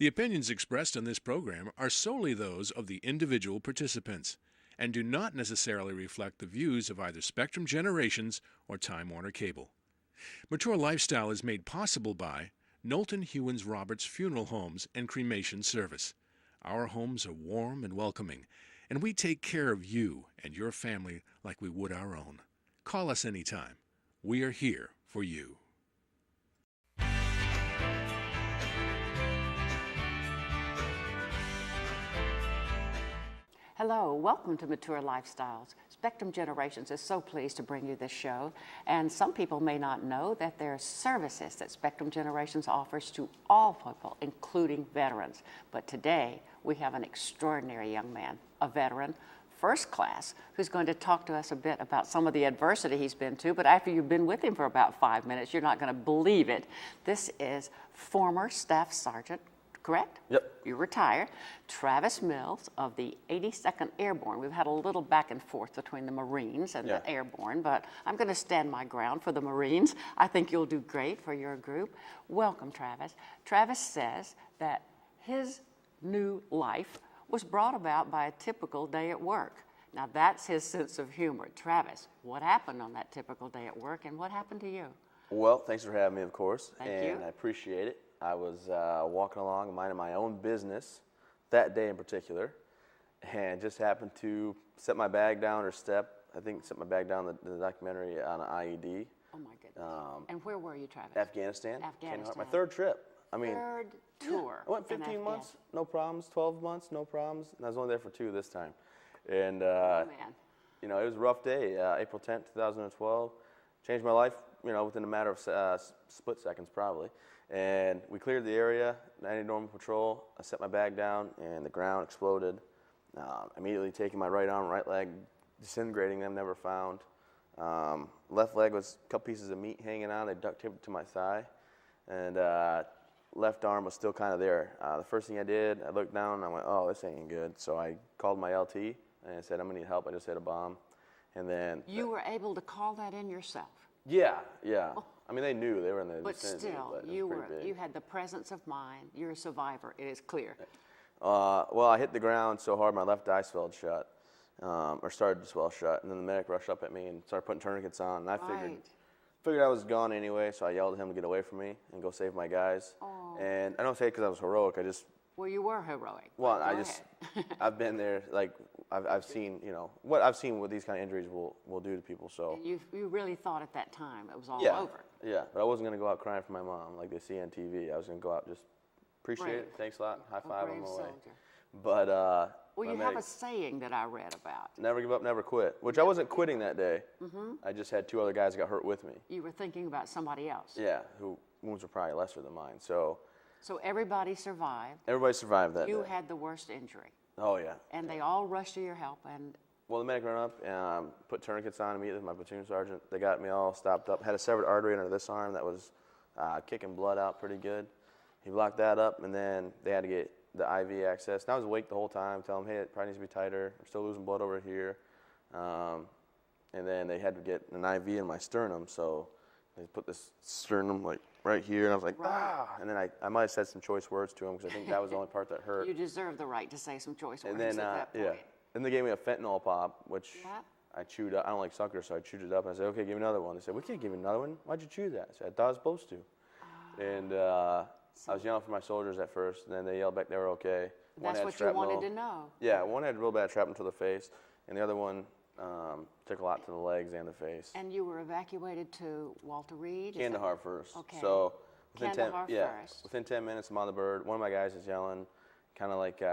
The opinions expressed on this program are solely those of the individual participants and do not necessarily reflect the views of either Spectrum Generations or Time Warner Cable. Mature Lifestyle is made possible by Knowlton Hewins Roberts Funeral Homes and Cremation Service. Our homes are warm and welcoming, and we take care of you and your family like we would our own. Call us anytime. We are here for you. Hello, welcome to Mature Lifestyles. Spectrum Generations is so pleased to bring you this show. And some people may not know that there are services that Spectrum Generations offers to all people, including veterans. But today, we have an extraordinary young man, a veteran, first class, who's going to talk to us a bit about some of the adversity he's been to. But after you've been with him for about 5 minutes, you're not going to believe it. This is former Staff Sergeant, correct? Yep. You retired. Travis Mills of the 82nd Airborne. We've had a little back and forth between the Marines and the Airborne, but I'm going to stand my ground for the Marines. I think you'll do great for your group. Welcome, Travis. Travis says that his new life was brought about by a typical day at work. Now, that's his sense of humor. Travis, what happened on that typical day at work, and what happened to you? Well, thanks for having me, of course. Thank you. I appreciate it. I was walking along, minding my own business that day in particular, and just happened to set my bag down or set my bag down the documentary on an IED. Oh, my goodness. And where were you, Travis? Afghanistan. Afghanistan. My third trip. Third tour. I went 15 months, no problems. 12 months, no problems. And I was only there for 2 this time. And, oh, man. you know, it was a rough day. April 10th, 2012. Changed my life, you know, within a matter of split seconds probably. And we cleared the area, 90 normal patrol. I set my bag down, and the ground exploded. Immediately taking my right arm, right leg, disintegrating them, never found. Left leg was a couple pieces of meat hanging on. They duct taped it to my thigh. And left arm was still kind of there. The first thing I did, I looked down, and I went, oh, this ain't good. So I called my LT, and I said, I'm going to need help. I just hit a bomb. And then... You were able to call that in yourself? Yeah. Oh. I mean, they knew. They were in the vicinity. But still, you had the presence of mind. You're a survivor. It is clear. Well, I hit the ground so hard my left eye swelled shut, or started to swell shut, and then the medic rushed up at me and started putting tourniquets on, and I figured I was gone anyway, so I yelled at him to get away from me and go save my guys. Oh. And I don't say it because I was heroic. Well, you were heroic. Well, I've been there. Like I've seen, you know, what these kind of injuries will do to people. So and you really thought at that time it was all over. Yeah, but I wasn't gonna go out crying for my mom like they see on TV. I was gonna go out just appreciate it. Thanks a lot. High five on my way. But well, you have a saying that I read about. Never give up, never quit. Which I wasn't quitting that day. Mm-hmm. I just had 2 other guys that got hurt with me. You were thinking about somebody else. Yeah, who wounds were probably lesser than mine. So everybody survived. Everybody survived that day. You had the worst injury. Oh, yeah. And they all rushed to your help. And well, the medic ran up and put tourniquets on immediately with my platoon sergeant. They got me all stopped up. Had a severed artery under this arm that was kicking blood out pretty good. He blocked that up, and then they had to get the IV access. And I was awake the whole time, telling them, hey, it probably needs to be tighter. I'm still losing blood over here. And then they had to get an IV in my sternum, so they put this sternum like right here, and I was like, ah! And then I might have said some choice words to him because I think that was the only part that hurt. You deserve the right to say some choice words and then, at that point. Yeah. Then they gave me a fentanyl pop, which I chewed up. I don't like suckers, so I chewed it up. And I said, okay, give me another one. They said, we can't give you another one. Why'd you chew that? I said, I thought I was supposed to. And I was yelling for my soldiers at first, and then they yelled back they were okay. That's what you wanted to know. Yeah, one had real bad shrapnel to the face, and the other one took a lot to the legs and the face. And you were evacuated to Walter Reed? Kandahar first. Okay. So within 10 minutes, I'm on the bird. One of my guys is yelling, kind of like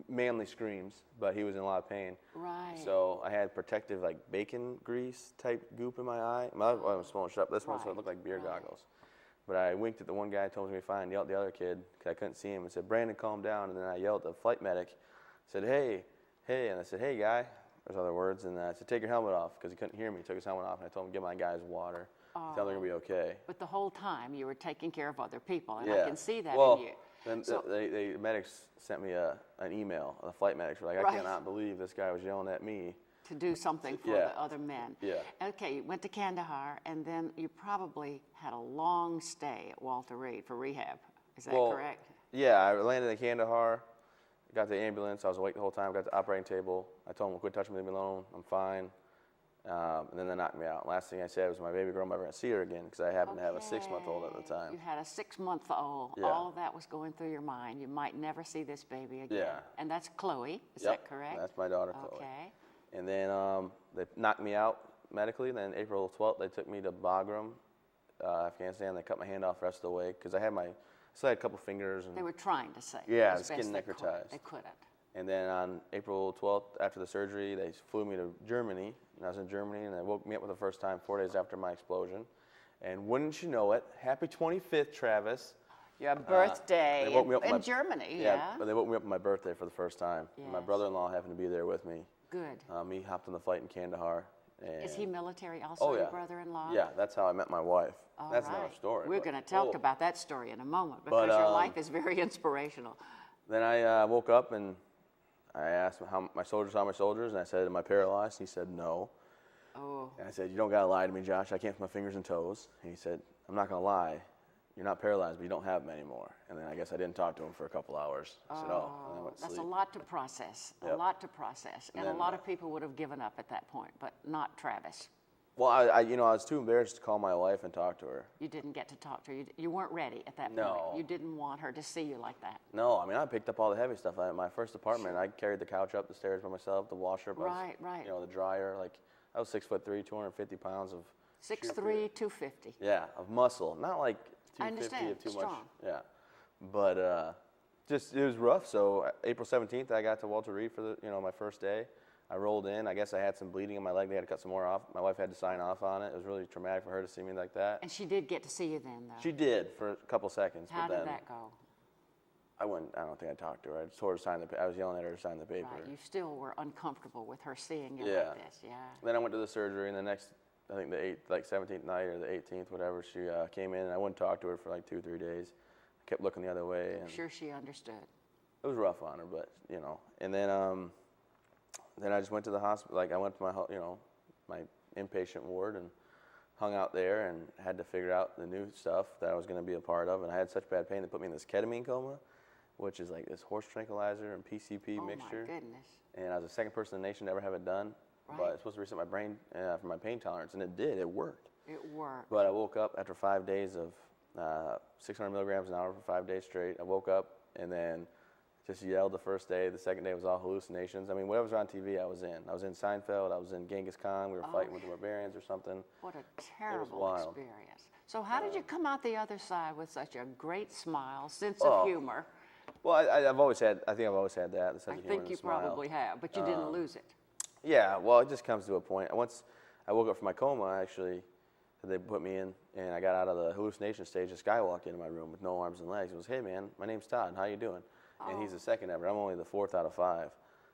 manly screams, but he was in a lot of pain. Right. So I had protective, like bacon grease type goop in my eye. My other one was swollen shut. This one looked like beer goggles. But I winked at the one guy, told him to be fine, yelled at the other kid because I couldn't see him, and said, Brandon, calm down. And then I yelled at the flight medic, said, hey, and I said, hey, guy. There's other words, and I said, take your helmet off, because he couldn't hear me. He took his helmet off, and I told him, give my guys water. Tell them they're going to be okay. But the whole time, you were taking care of other people, and I can see that in you. Then the medics sent me an email. The flight medics were like, I cannot believe this guy was yelling at me. To do something for the other men. Yeah. Okay, you went to Kandahar, and then you probably had a long stay at Walter Reed for rehab. Is that correct? Yeah, I landed in Kandahar, got the ambulance. I was awake the whole time, got the operating table. I told them, quit touching me, leave me alone, I'm fine. And then they knocked me out. Last thing I said was my baby girl, I'm never going to see her again because I happened to have a 6-month-old at the time. You had a 6-month-old. Yeah. All of that was going through your mind. You might never see this baby again. Yeah. And that's Chloe, is Yep, that correct? That's my daughter, Chloe. Okay. And then they knocked me out medically. Then April 12th, they took me to Bagram, Afghanistan. They cut my hand off the rest of the way because I still had a couple fingers. And They were trying to say. Yeah, as the skin best they necrotized. could. They couldn't. And then on April 12th, after the surgery, they flew me to Germany. And I was in Germany, and they woke me up for the first time 4 days after my explosion. And wouldn't you know it, happy 25th, Travis. Your birthday they woke me up in Germany, yeah. But they woke me up on my birthday for the first time. Yes. My brother-in-law happened to be there with me. Good. He hopped on the flight in Kandahar. And Is he military also, Oh, yeah. your brother-in-law? Yeah, that's how I met my wife. All That's right. another story. We're but going to talk cool. about that story in a moment because But, your life is very inspirational. Then I woke up and I asked him how my soldiers, and I said, am I paralyzed? He said, no. Oh. And I said, you don't got to lie to me, Josh. I can't feel my fingers and toes. And he said, I'm not going to lie. You're not paralyzed, but you don't have them anymore. And then I guess I didn't talk to him for a couple hours. I said, oh. And I went to That's sleep. a lot to process, a Yep. lot to process. And then, a lot of people would have given up at that point, but not Travis. Well, I was too embarrassed to call my wife and talk to her. You didn't get to talk to her. You weren't ready at that No. point. You didn't want her to see you like that. No, I mean, I picked up all the heavy stuff. My first apartment, I carried the couch up the stairs by myself, the washer, Right. the dryer. Like, I was 6'3", 250 pounds of 6'3", sheer- 250. Yeah, of muscle. Not like 250 I understand. of too Strong. much. Yeah, but just it was rough. So April 17th, I got to Walter Reed for my first day. I rolled in. I guess I had some bleeding in my leg. They had to cut some more off. My wife had to sign off on it. It was really traumatic for her to see me like that. And she did get to see you then, though. She did for a couple seconds. How but did then that go? I don't think I talked to her. I just told her to sign I was yelling at her to sign the paper. Right. You still were uncomfortable with her seeing you Yeah. like this. Yeah. Then I went to the surgery, and the next, I think the 17th night or the 18th, whatever, she came in, and I wouldn't talk to her for like 2-3 days. I kept looking the other way. I'm And sure she understood. it was rough on her, but and then I just went to the hospital. Like I went to my inpatient ward and hung out there and had to figure out the new stuff that I was going to be a part of. And I had such bad pain they put me in this ketamine coma, which is like this horse tranquilizer and PCP mixture. Oh my goodness. And I was the second person in the nation to ever have it done. Right. But it's supposed to reset my brain for my pain tolerance, and it did. It worked. It worked. But I woke up after 5 days of 600 milligrams an hour for 5 days straight. I woke up and then just yelled the first day. The second day was all hallucinations. I mean, whatever was on TV, I was in. I was in Seinfeld. I was in Genghis Khan. We were fighting with the barbarians or something. What a terrible wild. experience. So how did you come out the other side with such a great smile, sense of humor? Well, I think I've always had that. The sense I of humor think and you the smile. probably have, but you didn't lose it. Yeah, well, it just comes to a point. Once I woke up from my coma, actually, they put me in, and I got out of the hallucination stage. This guy walked into my room with no arms and legs. He goes, "Hey, man, my name's Todd. How you doing?" And he's the second ever. I'm only the fourth out of 5.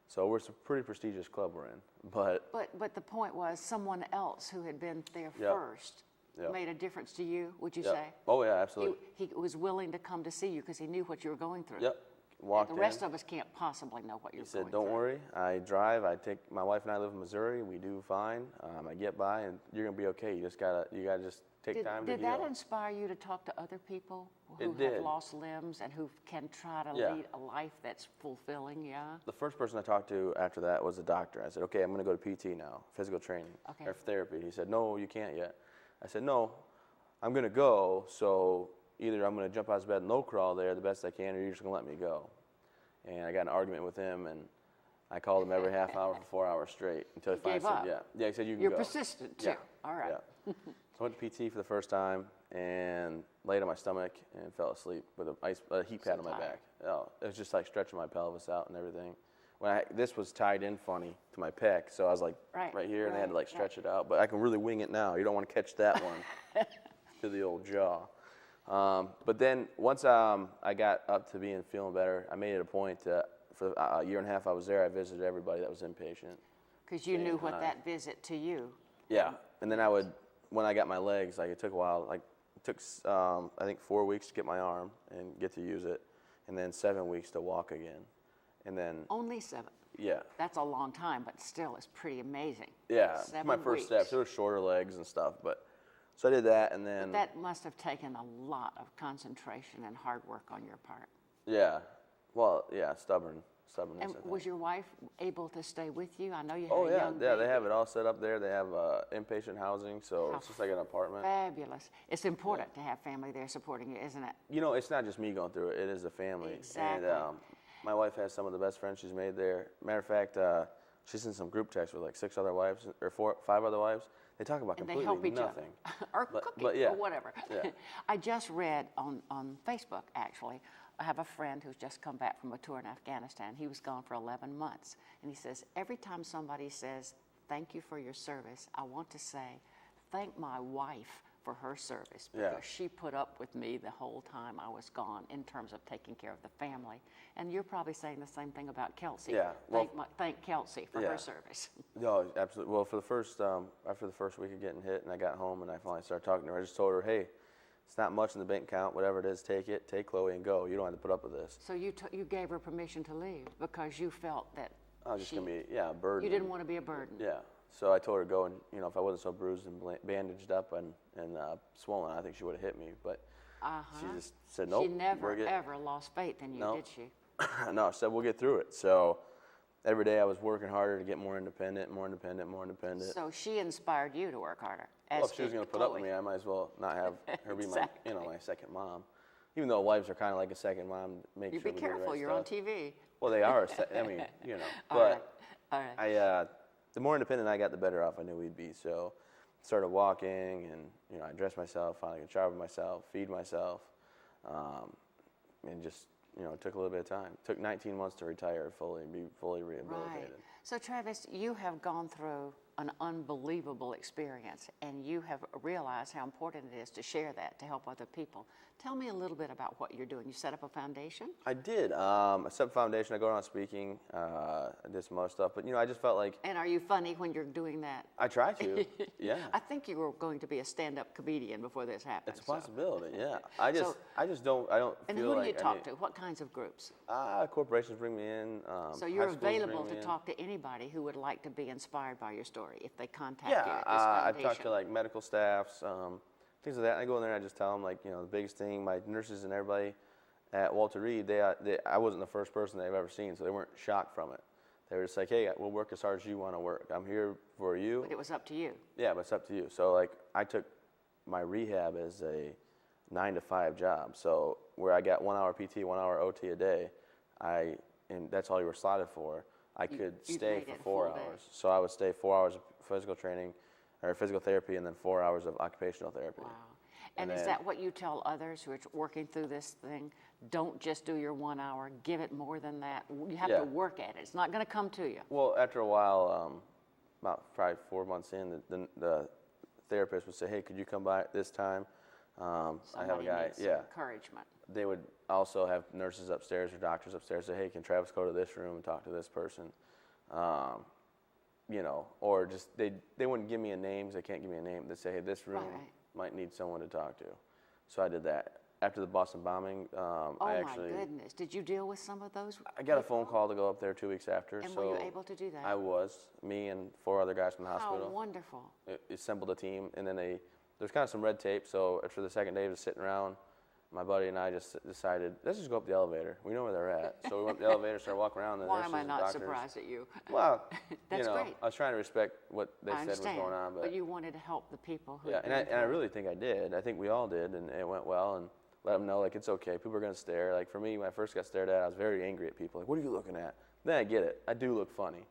So it's a pretty prestigious club we're in. But the point was someone else who had been there Yep. first Yep. made a difference to you, would you Yep. say? Oh, yeah, absolutely. He was willing to come to see you because he knew what you were going through. Yep. Walked The in. rest of us can't possibly know what you're He going said, through. "Don't worry. I drive. My wife and I live in Missouri. We do fine. I get by, and you're gonna be okay. You gotta just take time to Did heal." that inspire you to talk to other people who It have did. lost limbs and who can try to Yeah. lead a life that's fulfilling? Yeah. The first person I talked to after that was a doctor. I said, "Okay, I'm gonna go to PT now, physical training, Okay. or therapy." He said, "No, you can't yet." I said, "No, I'm gonna go. So either I'm gonna jump out of bed and low crawl there the best I can, or you're just gonna let me go." And I got in an argument with him, and I called him every half hour for 4 hours straight until he finally gave said, up. "Yeah." Yeah, he said, "You can You're go." persistent too. Yeah. All right. Yeah. So I went to PT for the first time and laid on my stomach and fell asleep with a heat pad on my tired. back. Oh, it was just like stretching my pelvis out and everything. This was tied in funny to my pec, so I was like Right, here, and they had to right, like stretch it out. But I can really wing it now. You don't want to catch that one to the old jaw. But then once I got up to feeling better, I made it a point to, for a year and a half I was there, I visited everybody that was inpatient. Because you knew what that visit to you. Yeah, and then when I got my legs, like it took a while. Like it took I think 4 weeks to get my arm and get to use it, and then 7 weeks to walk again, and then Only 7. yeah, That's a long time, but still, it's pretty amazing. yeah, 7 my first weeks. steps. It was shorter legs and stuff, but so I did that, and then That must have taken a lot of concentration and hard work on your part. Yeah. Well, yeah, stubbornness. And I think. was your wife able to stay with you? I know you had Oh a yeah, young yeah. They baby. have it all set up there. They have inpatient housing, so How it's just like an apartment. Fabulous. It's important to have family there supporting you, isn't it? You know, it's not just me going through it. It is the family. Exactly. And my wife has some of the best friends she's made there. Matter of fact, she's in some group texts with like 6 other wives or 5 other wives. They talk about And they completely help each nothing. other. Or cooking but yeah. or whatever. Yeah. I just read on Facebook, actually, I have a friend who's just come back from a tour in Afghanistan. He was gone for 11 months. And he says, every time somebody says, thank you for your service, I want to say, thank my wife for her service, because Yeah. she put up with me the whole time I was gone in terms of taking care of the family. And you're probably saying the same thing about Kelsey. Yeah, well, Thank Kelsey for yeah. her service. No, absolutely. Well, for the first after the first week of getting hit, and I got home and I finally started talking to her, I just told her, hey, it's not much in the bank account. Whatever it is, take it. Take Chloe and go. You don't have to put up with this. So you gave her permission to leave because you felt that I was just gonna be a burden. you didn't want to be a burden. Yeah. So I told her to go, and if I wasn't so bruised and bandaged up and swollen, I think she would have hit me. But she just said nope. She never we're good. ever lost faith in you, No. did she? No, she said we'll get through it. So every day I was working harder to get more independent. So she inspired you to work harder. Well, if she was going to put up with me, I might as well not have her be Exactly. my second mom. Even though wives are kind of like a second mom, make You sure be we do the careful. right You're on stuff. TV. Well, they are. I mean, All But right. All right. the more independent I got, the better off I knew we'd be. So started walking, and I dressed myself, finally could shower myself, feed myself, and just it took a little bit of time. It took 19 months to retire fully and be fully rehabilitated. Right. So Travis, you have gone through an unbelievable experience, and you have realized how important it is to share that, to help other people. Tell me a little bit about what you're doing. You set up a foundation? I did. I set up a foundation. I go around speaking. I did some other stuff, but I just felt like And are you funny when you're doing that? I try to. Yeah. I think you were going to be a stand-up comedian before this happened. It's a possibility. Yeah. I don't And feel who do like you talk to? What kinds of groups? corporations bring me in. So you're high schools bring available me to in. talk to anybody who would like to be inspired by your story if they contact you Yeah, at this I've foundation. talked to like medical staffs, things like that. I go in there and I just tell them the biggest thing. My nurses and everybody at Walter Reed, I wasn't the first person they've ever seen, so they weren't shocked from it. They were just like, hey, we'll work as hard as you want to work. I'm here for you. But it was up to you. Yeah, but it's up to you. So like I took my rehab as a 9 to 5 job. So where I got 1 hour PT, 1 hour OT a day, and that's all you were slotted for. I could you stay made for it 4 full day. hours. So I would stay 4 hours of physical training or physical therapy, and then 4 hours of occupational therapy. Wow. And is then- that what you tell others who are working through this thing? Don't just do your 1 hour. Give it more than that. You have Yeah. to work at it. It's not going to come to you. Well, after a while, about probably 4 months in, the therapist would say, hey, could you come by at this time? I have a Somebody guy, needs some yeah. encouragement. They would also have nurses upstairs or doctors upstairs say, hey, can Travis go to this room and talk to this person? Or just they wouldn't give me a name because they can't give me a name. They'd say, hey, this room Right. might need someone to talk to. So I did that. After the Boston bombing, Oh I my goodness. Did you deal with some of those? I got a people? phone call to go up there 2 weeks after. And so were you able to do that? I was. Me and 4 other guys from the How hospital. wonderful. Assembled a team, and then there's kind of some red tape. So after the second day of just sitting around, my buddy and I just decided, let's just go up the elevator. We know where they're at. So we went up the elevator, started walking around. The Why nurses am I and not doctors. surprised at you? Well, That's great. I was trying to respect what they I said was understand. going on, but you wanted to help the people who. yeah, and I really think I did. I think we all did, and it went well. And let them know like it's okay. People are gonna stare. Like for me, when I first got stared at, I was very angry at people. Like, what are you looking at? Then I get it. I do look funny,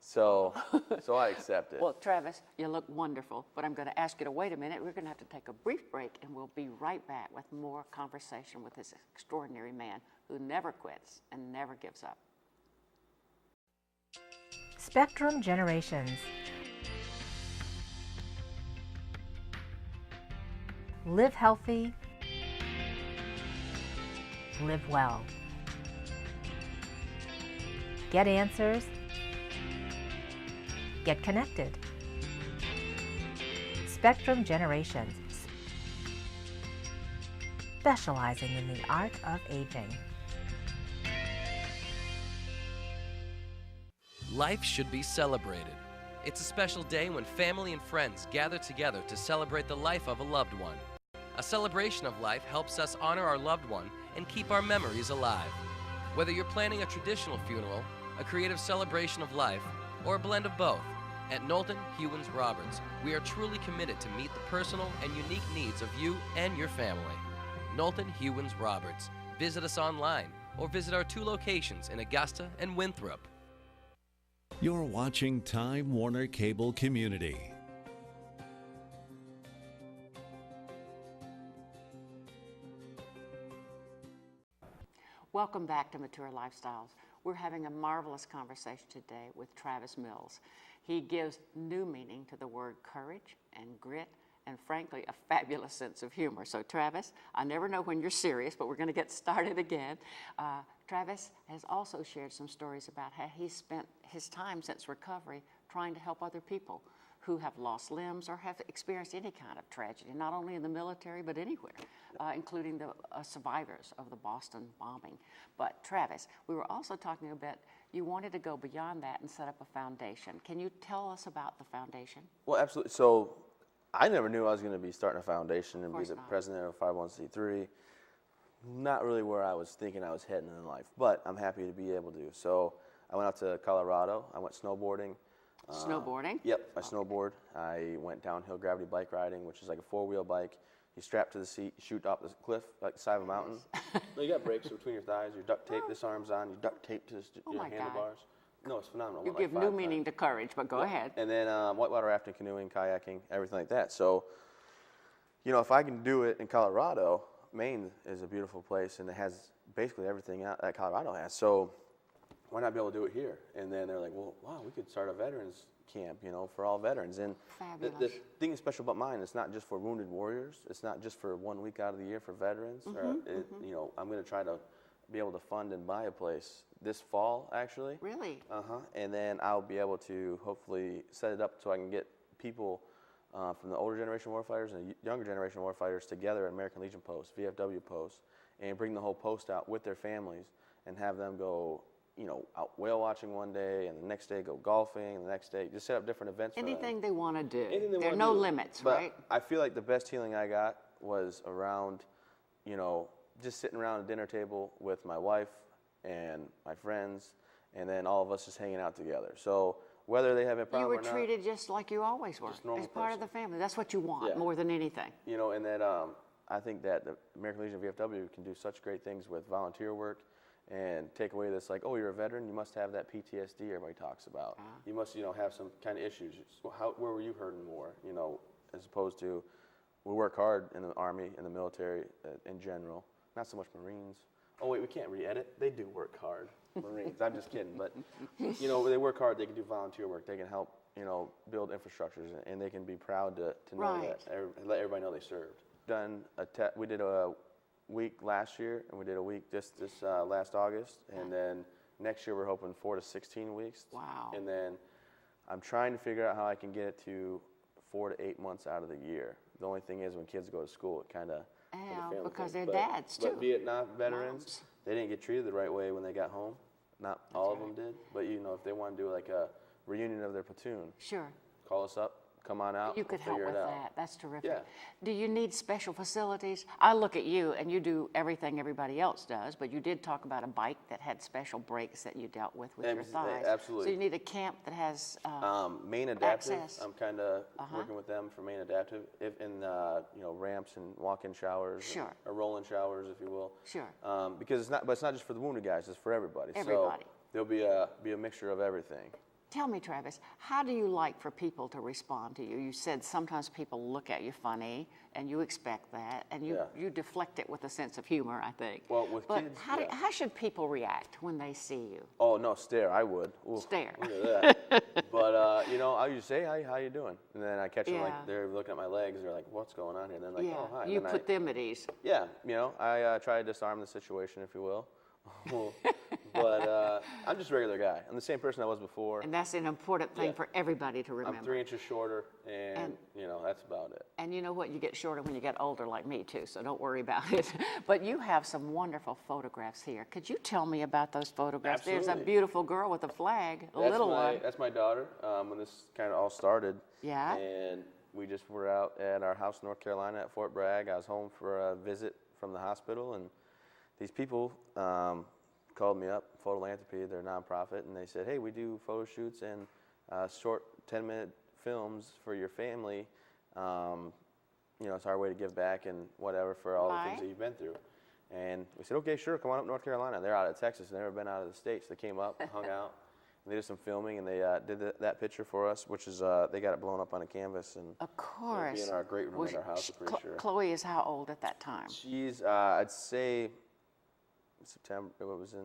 so I accept it. Well, Travis, you look wonderful, but I'm going to ask you to wait a minute. We're going to have to take a brief break, and we'll be right back with more conversation with this extraordinary man who never quits and never gives up. Spectrum Generations. Live healthy. Live well. Get answers. Get connected. Spectrum Generations. Specializing in the art of aging. Life should be celebrated. It's a special day when family and friends gather together to celebrate the life of a loved one. A celebration of life helps us honor our loved one and keep our memories alive. Whether you're planning a traditional funeral, a creative celebration of life, or a blend of both, at Knowlton Hewins Roberts, we are truly committed to meet the personal and unique needs of you and your family. Knowlton Hewins Roberts. Visit us online or visit our 2 locations in Augusta and Winthrop. You're watching Time Warner Cable Community. Welcome back to Mature Lifestyles. We're having a marvelous conversation today with Travis Mills. He gives new meaning to the word courage and grit and, frankly, a fabulous sense of humor. So, Travis, I never know when you're serious, but we're going to get started again. Travis has also shared some stories about how he spent his time since recovery trying to help other people who have lost limbs or have experienced any kind of tragedy, not only in the military, but anywhere, including the survivors of the Boston bombing. But Travis, we were also talking about you wanted to go beyond that and set up a foundation. Can you tell us about the foundation? Well, absolutely. So I never knew I was going to be starting a foundation and be the not. president of a 501c3. Not really where I was thinking I was heading in life, but I'm happy to be able to. So I went out to Colorado. I went snowboarding. Snowboarding? Yep, I snowboard. I went downhill gravity bike riding, which is like a 4-wheel bike. You strap to the seat, you shoot off the cliff, like the side of a mountain. You got brakes between your thighs, you duct tape this arm's on, you duct tape to your my God. handlebars. No, it's phenomenal. You Went like give 5 new meaning to courage, but go ahead. And then whitewater rafting, canoeing, kayaking, everything like that. So, you know, if I can do it in Colorado, Maine is a beautiful place, and it has basically everything that Colorado has. So why not be able to do it here? And then they're like, well, wow, we could start a veterans camp, you know, for all veterans. And the thing that's special about mine, it's not just for wounded warriors. It's not just for 1 week out of the year for veterans. You know, I'm going to try to be able to fund and buy a place this fall, actually. Really? And then I'll be able to hopefully set it up so I can get people from the older generation warfighters and the younger generation warfighters together at American Legion posts, VFW posts, and bring the whole post out with their families and have them go, you know, out whale watching one day, and the next day go golfing, and the next day just set up different events for them. Anything they want to do. Anything they There are wanna no do. limits, But right? I feel like the best healing I got was around, you know, just sitting around a dinner table with my wife and my friends, and then all of us just hanging out together. So whether they have a You problem were or not, treated just like you always were, Just normal as part of the person. family. That's what you want Yeah. more than anything. you know, and that I think that the American Legion VFW can do such great things with volunteer work and take away this, like, oh, you're a veteran, you must have that PTSD everybody talks about. You must, you know, have some kind of issues. Where were you hurting more, you know, as opposed to we work hard in the Army, in the military in general, not so much Marines. Oh, wait, we can't re-edit. They do work hard, Marines. I'm just kidding. But, you know, they work hard. They can do volunteer work. They can help, you know, build infrastructures, and they can be proud to know Right. that, let everybody know they served. We did a week last year, and we did a week this last August, and then next year we're hoping 4 to 16 weeks. Wow. And then I'm trying to figure out how I can get it to 4 to 8 months out of the year. The only thing is when kids go to school, it kind of Yeah, because they're dads, too. But Vietnam veterans, Moms. they didn't get treated the right way when they got home. Not all of them did, but you know, if they want to do like a reunion of their platoon, Sure. call us up. Come on out. You could we'll help figure with it out. that. That's terrific. Yeah. Do you need special facilities? I look at you, and you do everything everybody else does, but you did talk about a bike that had special brakes that you dealt with your thighs. Absolutely. So you need a camp that has Main Adaptive, access. I'm kind of working with them for Main Adaptive, if in you know, ramps and walk-in showers, Sure. or roll-in showers, if you will. Sure. Because it's not just for the wounded guys; it's for everybody. Everybody. So there'll be a mixture of everything. Tell me, Travis, how do you like for people to respond to you? You said sometimes people look at you funny, and you expect that, and you deflect it with a sense of humor, I think. Well, with but kids, how should people react when they see you? Oh no, stare! I would. Ooh, Stare. Look at that. But you know, I usually say, "Hi, how you doing?" And then I catch them Yeah. like they're looking at my legs. They're like, "What's going on here?" And then like, Yeah, "Oh, hi." And you then put them at ease. Yeah, you know, I try to disarm the situation, if you will. But I'm just a regular guy. I'm the same person I was before. And that's an important thing Yeah. for everybody to remember. I'm 3 inches shorter, and you know, that's about it. And you know what? You get shorter when you get older, like me too, so don't worry about it. But you have some wonderful photographs here. Could you tell me about those photographs? There's a Absolutely. beautiful girl with a flag, a little one. That's my daughter. When this kind of all started. Yeah. And we just were out at our house in North Carolina at Fort Bragg. I was home for a visit from the hospital, and these people called me up, Philanthropy, they're a nonprofit, and they said, hey, we do photo shoots and short 10-minute films for your family. It's our way to give back and whatever for all the things that you've been through. And we said, okay, sure, come on up to North Carolina. They're out of Texas, they've never been out of the States. They came up, hung out, and they did some filming, and they did that picture for us, which is, they got it blown up on a canvas. And of course. It'll be in our great room at our house, I'm pretty sure. Chloe is how old at that time? She's, I'd say, September, it was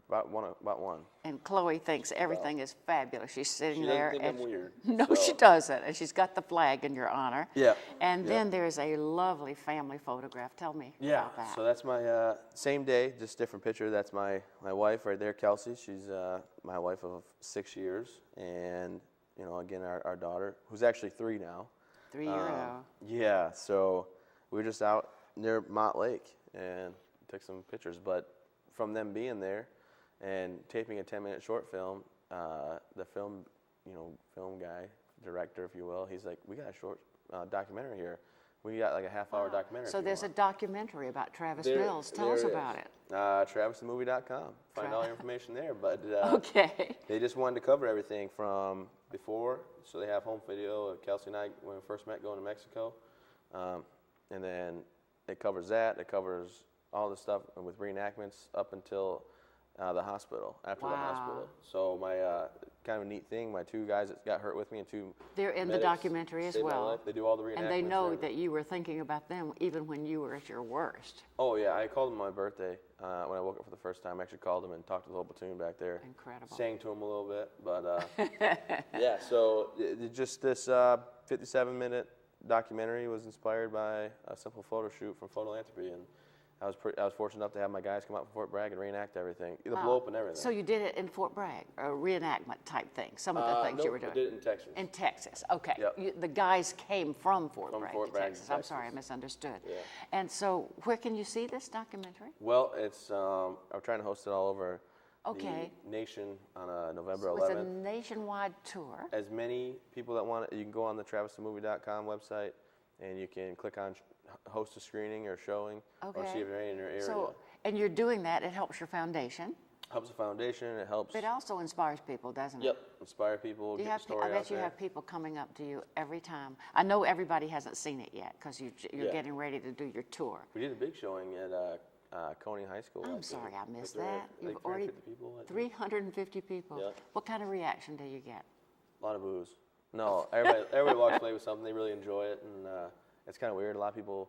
about one. And Chloe thinks everything is fabulous. She's sitting She there. doesn't think I'm weird. No, so. she doesn't. And she's got the flag in your honor. Yeah. And then there's a lovely family photograph. Tell me about that. So that's my same day, just different picture. That's my wife right there, Kelsey. She's my wife of 6 years. And, again, our daughter, who's actually 3 now. 3-year-old. Yeah, so we were just out near Mott Lake and took some pictures. But from them being there and taping a 10-minute short film, the film guy, director, if you will, he's like, we got a short documentary here. We got like a half-hour documentary. So there's a documentary about Travis Mills. Tell us about it. TravisTheMovie.com. Find all your information there. But okay. They just wanted to cover everything from before. So they have home video of Kelsey and I when we first met going to Mexico. And then it covers that. It covers all the stuff with reenactments up until the hospital, after the hospital. So my kind of a neat thing, my 2 guys that got hurt with me and 2 They're in the documentary as well. They do all the reenactments. And they know that you were thinking about them even when you were at your worst. Oh, yeah. I called them on my birthday when I woke up for the first time. I actually called them and talked to the whole platoon back there. Incredible. Sang to them a little bit. But, yeah, so just this 57-minute documentary was inspired by a simple photo shoot from Philanthropy. And I was fortunate enough to have my guys come out from Fort Bragg and reenact everything, the blow up and everything. So you did it in Fort Bragg, a reenactment type thing, some of the things you were doing? I did it in Texas. In Texas, okay. Yep. The guys came from Fort Bragg Fort to Bragg, Texas. I'm sorry, I misunderstood. Yeah. And so where can you see this documentary? Well, it's I'm trying to host it all over Okay. the nation on November So 11th. it's a nationwide tour. As many people that want it, you can go on the TravisTheMovie.com website and you can click on host a screening or showing or see if they're in your area. So, and you're doing that, it helps your foundation. Helps the foundation, it helps. But it also inspires people, doesn't it? Yep, inspire people, Do you get have, the story I out bet you there. have people coming up to you every time. I know everybody hasn't seen it yet because you're getting ready to do your tour. We did a big showing at Coney High School. I'm I sorry think. I missed Like that. like You've already 350 people. I think. 350 people. Yep. What kind of reaction do you get? A lot of booze. No, everybody walks away with something. They really enjoy it, and it's kind of weird. A lot of people.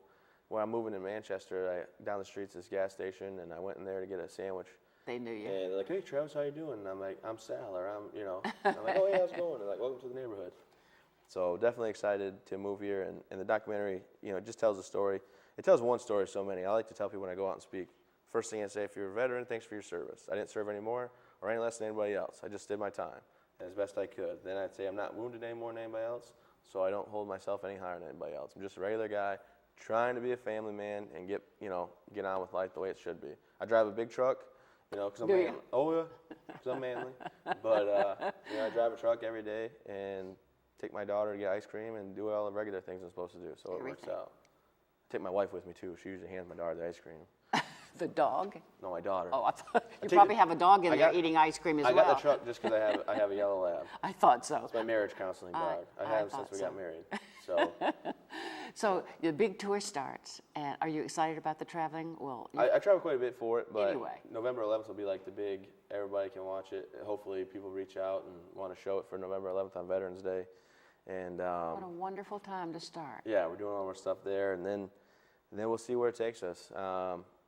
When I'm moving to Manchester, down the street's this gas station, and I went in there to get a sandwich. They knew you. And they're like, "Hey, Travis, how you doing?" And I'm like, "I'm Sal," or I'm like, "Oh, yeah, how's it going?" They're like, "Welcome to the neighborhood." So definitely excited to move here, and the documentary, it just tells a story. It tells one story, so many. I like to tell people when I go out and speak. First thing I say, if you're a veteran, thanks for your service. I didn't serve any more or any less than anybody else. I just did my time as best I could. Then I'd say I'm not wounded any more than anybody else, so I don't hold myself any higher than anybody else. I'm just a regular guy trying to be a family man and get on with life the way it should be. I drive a big truck, because I'm manly. Oh yeah, because I'm manly. But I drive a truck every day and take my daughter to get ice cream and do all the regular things I'm supposed to do. So it works out. Take my wife with me too. She usually hands my daughter the ice cream. The dog? No, my daughter. Oh, I thought you probably have a dog in there eating ice cream as well. I got the truck just because I have a yellow lab. I thought so. It's my marriage counseling dog. I've had him since we got married. So. So the big tour starts, and are you excited about the traveling? Well, I travel quite a bit for it, but anyway. November 11th will be like the big. Everybody can watch it. Hopefully, people reach out and want to show it for November 11th on Veterans Day. And what a wonderful time to start. Yeah, we're doing all our stuff there, and then we'll see where it takes us.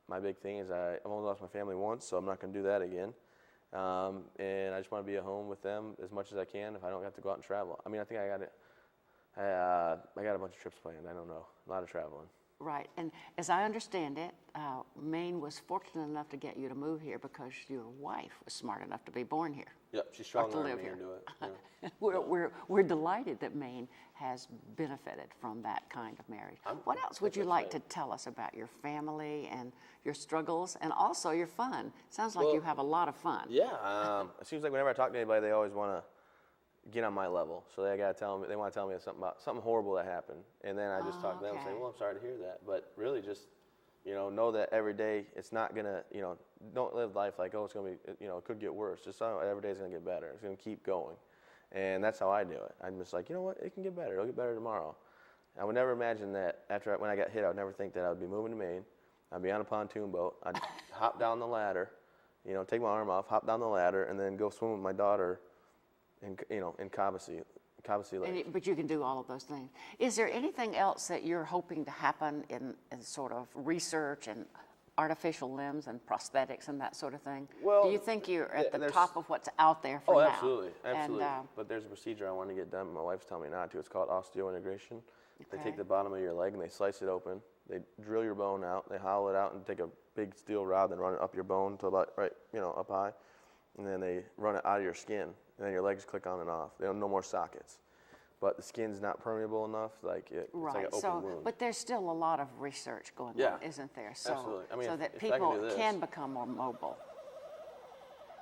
My big thing is I've only lost my family once, so I'm not going to do that again. And I just want to be at home with them as much as I can if I don't have to go out and travel. I mean, I think I got a bunch of trips planned. I don't know, a lot of traveling. Right, and as I understand it, Maine was fortunate enough to get you to move here because your wife was smart enough to be born here. Yep, she's strong to enough live to here. do it. Yeah. We're delighted that Maine has benefited from that kind of marriage. What else would you like to tell us about your family and your struggles and also your fun? Sounds like you have a lot of fun. Yeah, it seems like whenever I talk to anybody, they always want to get on my level. So they want to tell me something horrible that happened, and then I just talk to them and say, "Well, I'm sorry to hear that," but really just You know that every day it's not gonna, don't live life like, oh, it's gonna be, it could get worse. Just know every day's gonna get better. It's gonna keep going, and that's how I do it. I'm just like, you know what, it can get better. It'll get better tomorrow. I would never imagine that when I got hit, I would never think that I would be moving to Maine. I'd be on a pontoon boat. I'd hop down the ladder, take my arm off, hop down the ladder, and then go swim with my daughter in Cobbossee Lake. But you can do all of those things. Is there anything else that you're hoping to happen in sort of research and artificial limbs and prosthetics and that sort of thing? Well, do you think you're at the top of what's out there for now? Oh, absolutely. And, but there's a procedure I want to get done. My wife's telling me not to. It's called osteointegration. They Okay. take the bottom of your leg and they slice it open. They drill your bone out. They hollow it out and take a big steel rod and run it up your bone to about up high, and then they run it out of your skin. And then your legs click on and off. They don't no more sockets. But the skin's not permeable enough, it's like an open wound. But there's still a lot of research going on, isn't there? So, absolutely. I mean, so that if I can people do this. can become more mobile.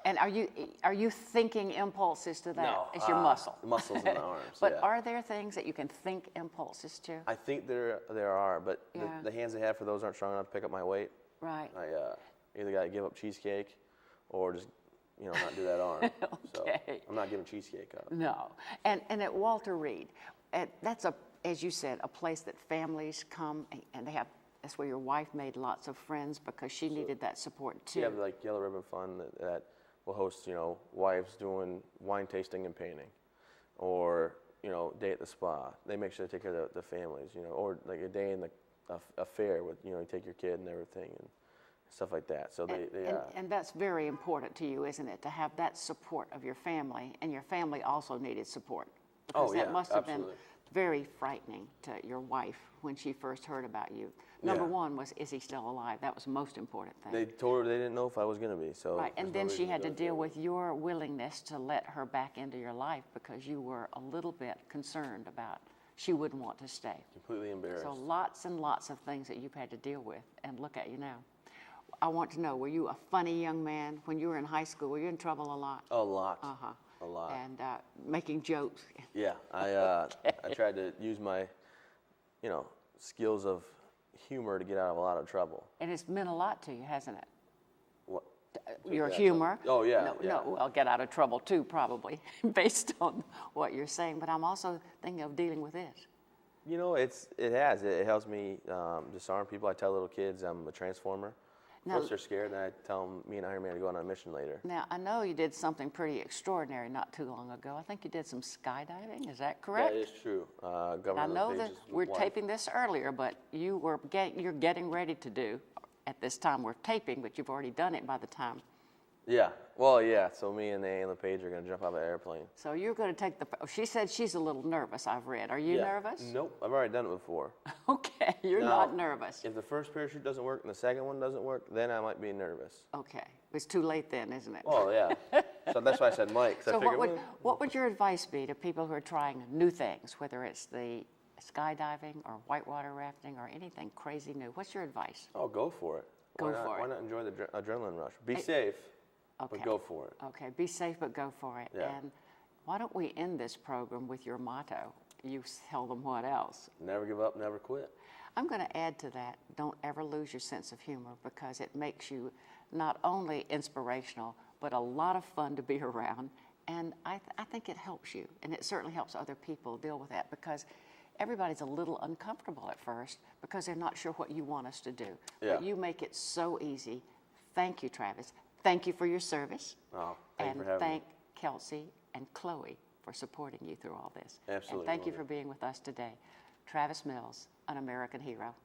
And are you thinking impulses to that? No, It's your muscle. the muscles in the arms. But yeah. are there things that you can think impulses to? I think there are, but Yeah. the hands I have for those aren't strong enough to pick up my weight. Right. I either got to give up cheesecake, or just not do that arm. Okay. So I'm not giving cheesecake up. No. And at Walter Reed, that's as you said, a place that families come and that's where your wife made lots of friends because she needed that support too. We have like Yellow Ribbon Fund that will host, wives doing wine tasting and painting, or day at the spa. They make sure they take care of the families, or like a day in a fair with you take your kid and everything and stuff like that. So and that's very important to you, isn't it, to have that support of your family, and your family also needed support. Because that must have been very frightening to your wife when she first heard about you. Number one was, is he still alive? That was the most important thing. They told her they didn't know if I was going to be. So right, and then she had to deal with your willingness to let her back into your life because you were a little bit concerned about she wouldn't want to stay. Completely embarrassed. So lots and lots of things that you've had to deal with, and look at you now. I want to know, were you a funny young man when you were in high school? Were you in trouble a lot? A lot. Uh-huh. A lot. And making jokes. Yeah, I tried to use my, skills of humor to get out of a lot of trouble. And it's meant a lot to you, hasn't it? What? Your humor. Oh, yeah. No, well, get out of trouble too, probably, based on what you're saying. But I'm also thinking of dealing with this. It helps me disarm people. I tell little kids I'm a transformer. Now, First they're scared, then I tell them me and Iron Man are going on a mission later. Now, I know you did something pretty extraordinary not too long ago. I think you did some skydiving. Is that correct? That is true. Governor I know that LePage's we're wife. taping this earlier, but you're getting ready to do, at this time we're taping, but you've already done it by the time. Yeah. Well, yeah. So me and Ann LePage are going to jump out of the airplane. So you're going to take she said she's a little nervous, I've read. Are you nervous? Nope. I've already done it before. Okay, you're not nervous. If the first parachute doesn't work and the second one doesn't work, then I might be nervous. Okay. It's too late then, isn't it? Oh, yeah. So that's why I said Mike. So what would your advice be to people who are trying new things, whether it's the skydiving or whitewater rafting or anything crazy new? What's your advice? Oh, go for it. Go for it. Why not enjoy the adrenaline rush? Be safe, Okay. but go for it. Okay, be safe, but go for it. Yeah. And why don't we end this program with your motto? You tell them what else. Never give up, never quit. I'm going to add to that, don't ever lose your sense of humor, because it makes you not only inspirational, but a lot of fun to be around. And I think it helps you, and it certainly helps other people deal with that, because everybody's a little uncomfortable at first because they're not sure what you want us to do. Yeah. But you make it so easy. Thank you, Travis. Thank you for your service. Oh, thank you for having thank me. Kelsey and Chloe for supporting you through all this. Absolutely. And thank you for being with us today. Travis Mills, an American hero.